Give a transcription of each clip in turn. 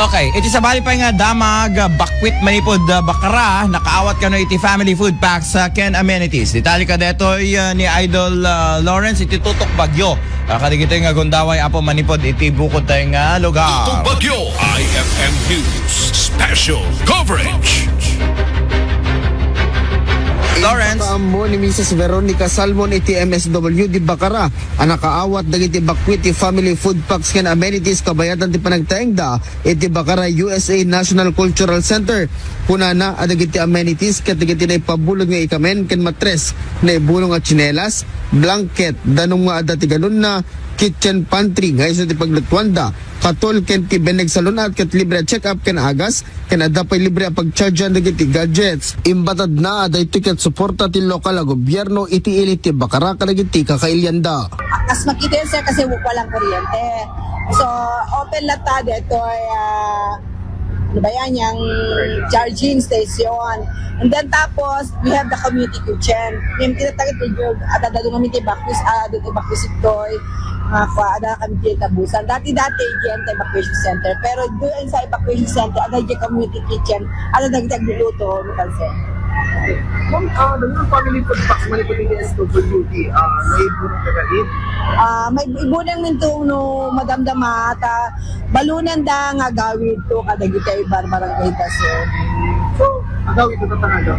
Okay, iti sabali pa nga damag bakwit manipod bakara nakaawat kano iti family food packs ken amenities. Detalye ka detoy ni Idol Lawrence iti tutok bagyo. Kadigito nga gundaway apo manipod iti bukod tayo nga lugar. Tutok bagyo IFM News Special Coverage. Lawrence. Amo ni Mrs. Veronica Salmon iti MSW di Bacara ang nakaawat dagiti bakwit ti family food packs ken amenities kabayatan ti panagtaengda iti Bacara USA National Cultural Center. Kunana adagiti amenities ket dagiti na ipabulog nga ikamen ken matres na ibulong at tsinelas, blanket, danong nga adati galon na kitchen pantry nga iso ti paglutwanda katol ken ti beneg salon at ket libre check-up ken agas ken adda pay libre a pagchargean dagiti gadgets. Imbatad na aday tiket suporta ti lokal a gobyerno iti ili ti Bacara kadagiti kakailyanda. As makita yun sir kasi walang kuryente. So open lata dito ay ano ba yan, yung charging station. And then tapos, we have the community kitchen. Yung tinatagit yung adadado namin tibakis, tibakis ito'y ada kami tinatabusan. Dati-dati yung evacuation center. Pero doon sa evacuation center, ada yung community kitchen, ada nagtagluluto, local center. Ma'am, yung family food packs manipod iti SWD, naibunong kagalit? May ibunang nito no madamdama ta balunan da nga gawid to kadagitay barbarangay taso. So, agawid ito tatangado?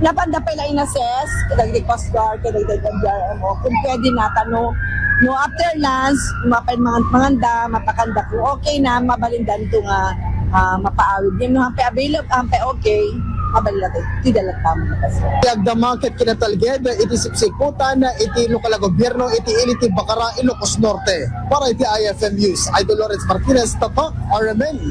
Napanda pa ila inases kadagitay Coast Guard, kadagitay MDRMO kung pwede na no after lunch mapain manganda mapakanda kung okay na mabalindan to nga mapaawid yun no hampe available hampe okay mabalilate, iti dalat tamo na kasi. The market kinatalged, iti sipsikutan, iti lokal gobyerno, iti iliti Bacara, Ilocos Norte. Para iti IFM News, Idol Lawrence Martinez, Tapak, RMN.